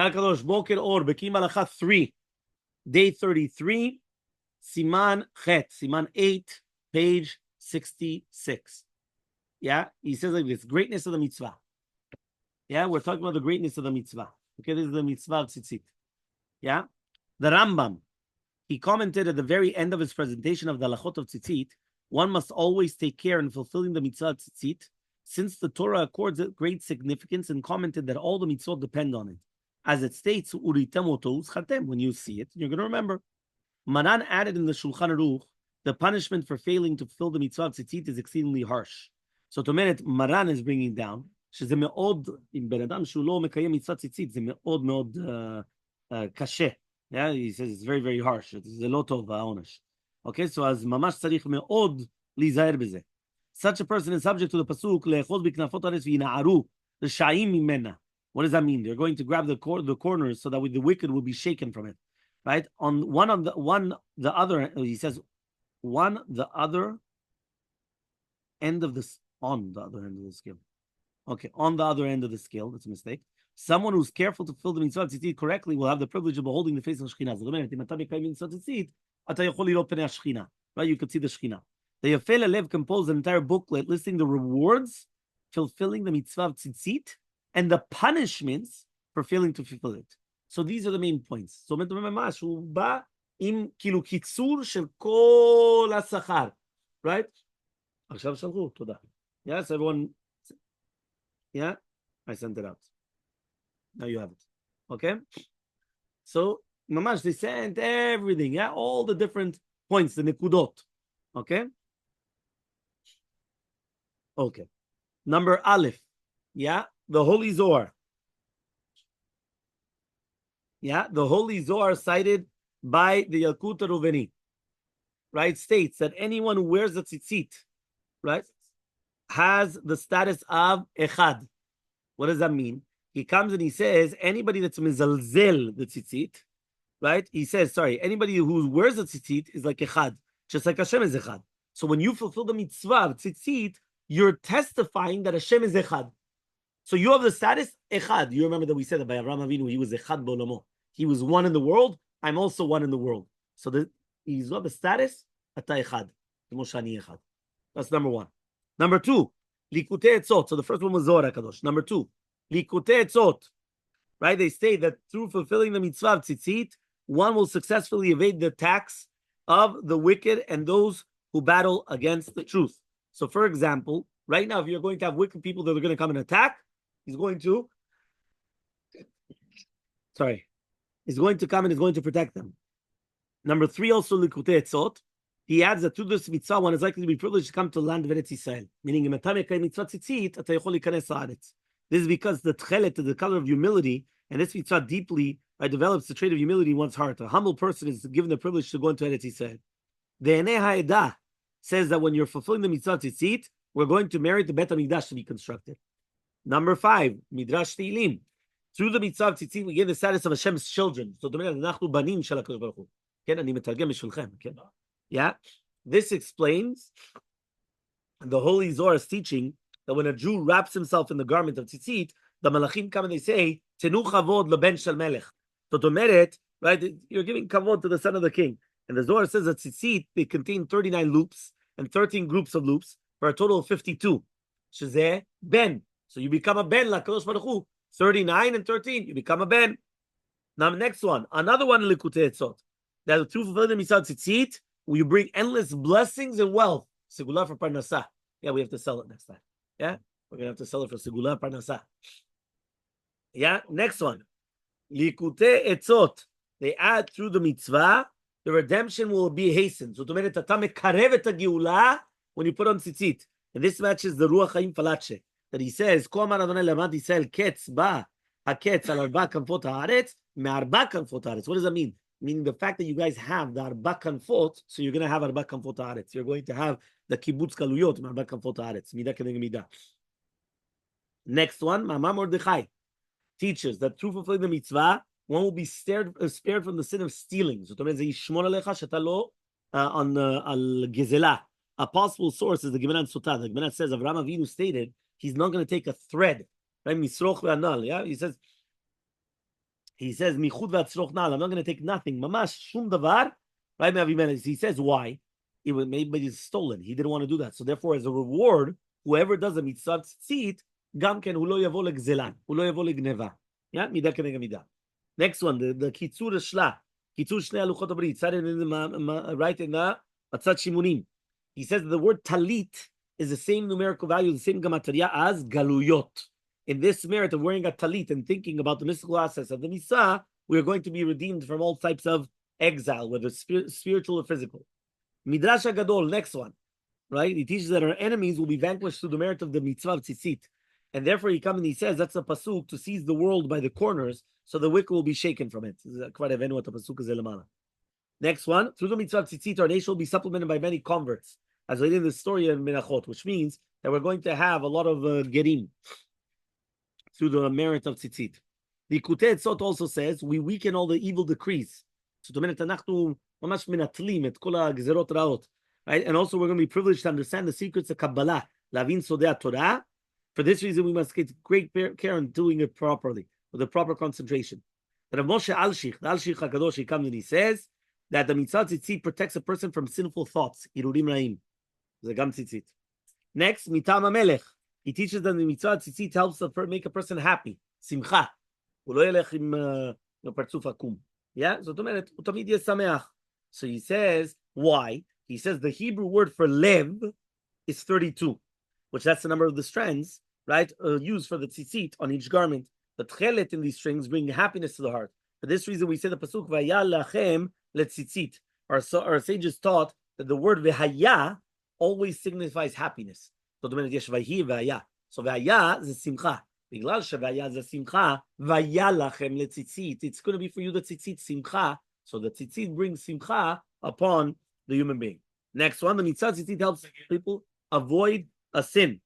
Kalkadosh Boker Or, Bekiim Bahalacha 3, day 33, Siman Chet, Siman 8, page 66. Yeah, he says like this, greatness of the mitzvah. Yeah, we're talking about the greatness of the mitzvah. Okay, this is the mitzvah of tzitzit. Yeah, the Rambam, he commented at the very end of his presentation of the Hilchot of Tzitzit, one must always take care in fulfilling the mitzvah of tzitzit, since the Torah accords it great significance, and commented that all the mitzvot depend on it. As it states, when you see it, you're going to remember. Maran added in the Shulchan Aruch, the punishment for failing to fulfill the mitzvah of tzitzit is exceedingly harsh. So to minute, Maran is bringing down, שזה מאוד, אם בן אדם שהוא לא מקיים מצוות ציצית, זה מאוד מאוד קשה. Yeah, he says it's very, very harsh. זה לא טוב, העונש. Okay, so אז ממש צריך מאוד להיזהר בזה. Such a person is subject to the pasuk, לאחוז בכנפות הארץ וינערו, רשעים ממנה. What does that mean? They're going to grab the corners so that the wicked will be shaken from it. Right? On the other, he says, on the other end of the scale. Okay, on the other end of the scale, that's a mistake. Someone who's careful to fulfill the mitzvah tzitzit correctly will have the privilege of beholding the face of Shekhinah. Right? You could see the Shekhinah. The Yafel Alev composed an entire booklet listing the rewards fulfilling the mitzvah of tzitzit and the punishments for failing to fulfill it. So these are the main points. So ממש הוא בא עם כאילו קיצור של כל השכר. Right? עכשיו שלחו, תודה. Yes, everyone. Yeah, I sent it out. Now you have it. Okay? So, mamash, they sent everything. Yeah, all the different points, the nekudot. Okay? Okay. Number Aleph. Yeah, the Holy Zohar. Yeah, the Holy Zohar cited by the Yalkut Ruveni, right, states that anyone who wears a tzitzit, right, has the status of echad. What does that mean? He comes and he says, anybody that's mizalzel the tzitzit, right? He says, anybody who wears the tzitzit is like echad, just like Hashem is echad. So when you fulfill the mitzvah of tzitzit, you're testifying that Hashem is echad. So you have the status echad. You remember that we said that by Avraham Avinu, he was echad b'olamo. He was one in the world. I'm also one in the world. So he's got the status ata echad. That's number one. Number two, Likutei Etzot. So the first one was Zohar HaKadosh. Number two, Likutei Etzot. Right? They state that through fulfilling the mitzvah of tzitzit, one will successfully evade the attacks of the wicked and those who battle against the truth. So for example, right now, if you're going to have wicked people that are going to come and attack, he's going to come and he's going to protect them. Number three, also Likutei Etzot. He adds that through this mitzvah, one is likely to be privileged to come to the land of Eretz Yisrael. Meaning, this is because the tchelet, the color of humility, and this mitzvah deeply develops the trait of humility in one's heart. A humble person is given the privilege to go into Eretz Yisrael. The Enei Ha'edah says that when you're fulfilling the mitzvah tzitzit, we're going to merit the Bet HaMikdash to be constructed. Number five, Midrash Tehillim. Through the mitzvah tzitzit, we gain the status of Hashem's children. So, yeah, this explains the Holy Zohar's teaching that when a Jew wraps himself in the garment of tzitzit, the malachim come and they say, Tenu chavod leben shel melech. So to merit, right, you're giving kavod to the son of the king. And the Zohar says that tzitzit, they contain 39 loops and 13 groups of loops for a total of 52. Shezeh ben. So you become a ben, l'Kadosh Baruch Hu. 39 and 13, you become a ben. Now, next one, another one, Likutei Etzot. That through fulfilling the mitzvah tzitzit, you bring endless blessings and wealth. Segula for parnasah. Yeah, we have to sell it next time. Yeah, we're going to have to sell it for segula parnasah. Yeah, next one. Likutei Etzot. They add through the mitzvah, the redemption will be hastened. So, when you put on tzitzit. And this matches the Ruach Chaim Falache. That he says, Ko amar Adonai lemad Yisrael ketz ba haketz al arba kanfot haaretz me'arba kanfot haaretz. What does that mean? Meaning the fact that you guys have the arba kanfot, so you're going to have arba kanfot haaretz. You're going to have the kibbutz kaluyot me'arba kanfot haaretz. Midah keneged midah. Next one, Mama Mordechai teaches that through fulfilling the mitzvah, one will be spared from the sin of stealing. So, on al-gezelah. A possible source is the Gemara Sotah. The Gemara says Avraham Avinu stated he's not going to take a thread, right? Misroch ve'anal. Yeah, he says He says, "Michud v'atzroch nal." I'm not going to take nothing. Mamash shum davar. Right, Avimelech. He says, "Why? It was maybe it's stolen. He didn't want to do that. So therefore, as a reward, whoever does a mitzvah tzitzit, gam ken hu lo yavo legzelan, hu lo yavo legneva." Yeah, midah kenega midah. Next one, the kitzur shla, kitzur shnei haluchot habrit. Cited in the right in the matzat shimunim. He says the word talit is the same numerical value, the same gematria as galuyot. In this merit of wearing a talit and thinking about the mystical aspects of the Misa, we are going to be redeemed from all types of exile, whether spiritual or physical. Midrash HaGadol, next one, right? He teaches that our enemies will be vanquished through the merit of the mitzvah of tzitzit. And therefore he comes and he says, that's a pasuk to seize the world by the corners, so the wicked will be shaken from it. Next one, through the mitzvah of tzitzit, our nation will be supplemented by many converts, as we did in the story in Menachot, which means that we're going to have a lot of gerim through the merit of tzitzit. The Likutei Etzot also says we weaken all the evil decrees. So right? And also we're going to be privileged to understand the secrets of Kabbalah. Lavin Sodei Torah. For this reason, we must take great care in doing it properly, with a proper concentration. But Moshe Alshich, the Alshich HaKadosh, he comes and he says that the mitzvah tzitzit protects a person from sinful thoughts. Irurim Ra'im. Zagam tzitzit. Next, Mitam HaMelech. He teaches that the mitzvah tzitzit helps make a person happy. Simcha. Yeah? So he says, why? He says the Hebrew word for lev is 32, which that's the number of the strands, right? Used for the tzitzit on each garment. The tchelet in these strings bring happiness to the heart. For this reason, we say the pasuk, Vayal lachem letzitzit. Our sages taught that the word v'haya always signifies happiness. So v'haya is simcha. It's going to be for you the tzitzit simcha. So the tzitzit brings simcha upon the human being. Next one, the mitzvah tzitzit helps people avoid a sin.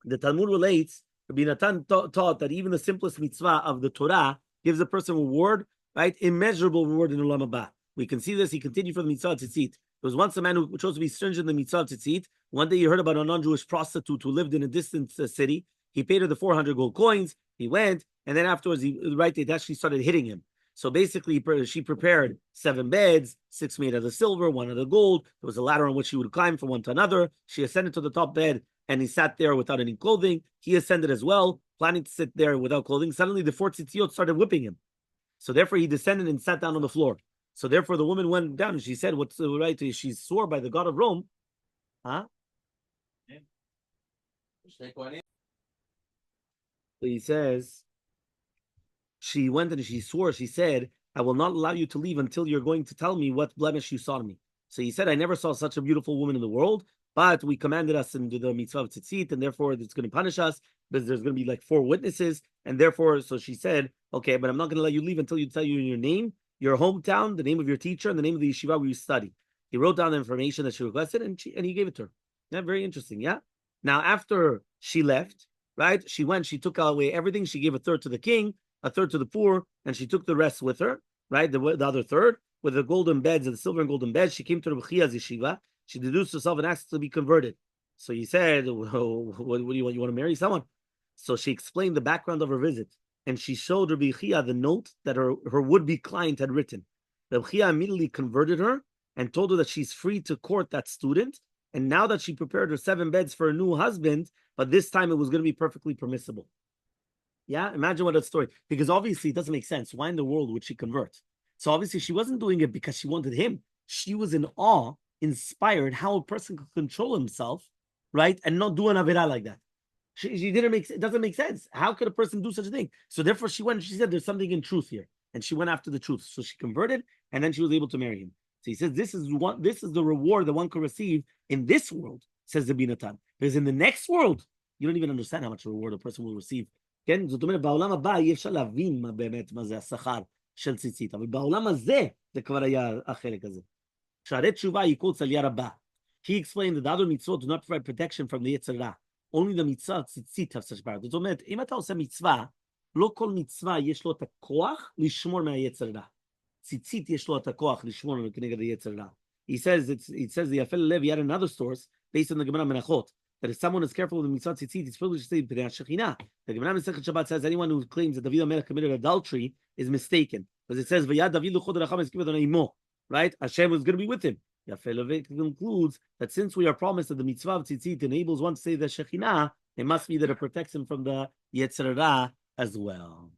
The Talmud relates, Rabbi Natan taught that even the simplest mitzvah of the Torah gives a person reward, right? Immeasurable reward in Olam Haba. We can see this. He continued for the mitzvah tzitzit. There was once a man who chose to be stringent in the mitzvah tzitzit. One day he heard about a non-Jewish prostitute who lived in a distant city. He paid her the 400 gold coins. He went, and then afterwards, it actually started hitting him. So basically, she prepared 7 beds, 6 made out of silver, 1 out of gold. There was a ladder on which she would climb from one to another. She ascended to the top bed, and he sat there without any clothing. He ascended as well, planning to sit there without clothing. Suddenly, the 4 tzitziot started whipping him. So therefore, he descended and sat down on the floor. So therefore, the woman went down, and she said, "What's the right?" She swore by the god of Rome. Huh? He says, she went and she swore, she said, "I will not allow you to leave until you're going to tell me what blemish you saw in me." So he said, "I never saw such a beautiful woman in the world, but we commanded us to do the mitzvah of tzitzit, and therefore it's going to punish us, because there's going to be like 4 witnesses, and therefore," so she said, "Okay, but I'm not going to let you leave until you tell you your name, your hometown, the name of your teacher, and the name of the yeshiva where you study." He wrote down the information that she requested, and he gave it to her. Yeah, very interesting, yeah? Now, after she left, right? She went, she took away everything. She gave a third to the king, a third to the poor, and she took the rest with her, right? The other third, with the golden beds and the silver and golden beds. She came to Rabbi Chia's yeshiva. She deduced herself and asked to be converted. So he said, "Well, what do you want? You want to marry someone?" So she explained the background of her visit, and she showed Rabbi Chia the note that her would-be client had written. Rabbi Chia immediately converted her and told her that she's free to court that student. And now that she prepared her 7 beds for a new husband, but this time it was going to be perfectly permissible. Yeah, imagine what a story. Because obviously it doesn't make sense. Why in the world would she convert? So obviously she wasn't doing it because she wanted him. She was in awe, inspired how a person could control himself, right, and not do an avirah like that. She didn't make. It doesn't make sense. How could a person do such a thing? So therefore she went and she said there's something in truth here, and she went after the truth. So she converted, and then she was able to marry him. So he says this is the reward that one can receive in this world, says the Binatan. Because in the next world, you don't even understand how much reward a person will receive. כן? זאת אומרת, בעולם הבא אי אפשר להבין מה זה השכר של ציצית, אבל בעולם הזה זה כבר היה החלק הזה. שערי תשובה יקוץ על ירבה. He explained that the other mitzvot do not provide protection from the יצר רע. Only the mitzvah ציצית have such power. זאת אומרת, אם אתה עושה מצווה, לא כל מצווה יש לו את הכוח לשמור מהיצר רע. ציצית יש לו את הכוח לשמור כנגד היצר רע. He says the יפה ללב, he had another source based on the Gemara Menachot, that if someone is careful with the mitzvah tzitzit, he's privileged to say Pnei Shekhinah. The Gemara Masechet Shabbat says anyone who claims that David HaMelech committed adultery is mistaken, because it says Vayad David Luchot Racham Eskiv Adonai Imo, right? Hashem was going to be with him. Yafelovek concludes that since we are promised that the mitzvah of tzitzit enables one to say the Shekhinah, it must be that it protects him from the Yetzer Hara as well.